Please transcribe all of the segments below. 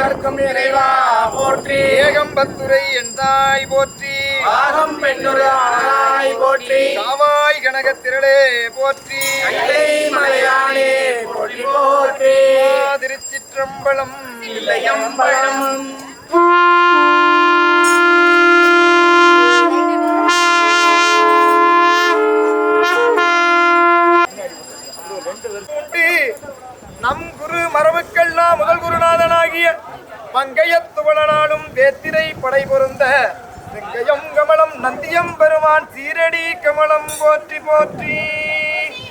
எந்நாட்டவர்க்கும் இறைவா போற்றி. ஏகம்பத்துரை எந்தாய் போற்றி. ஆகம் பெண்ணுரு ஆனாய் போற்றி. காவாய் கனகத்திரளே போற்றி. கைலை மலையானே போற்றி போற்றி. திருச்சிற்றம்பலம் இல்லையம்பலம். நம் குரு மரபுக்கெல்லாம் முதல் குருநாதனாகிய பங்கையத்துவனாலும் வேத்திரை படை பொருந்த வெங்கையம் கமலம் நந்தியம் பெருமான் சீரடி கமலம் போற்றி போற்றி.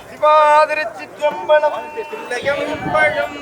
சிவாதிருச்சிற்றம்பலம். இல்லையம்பலம்.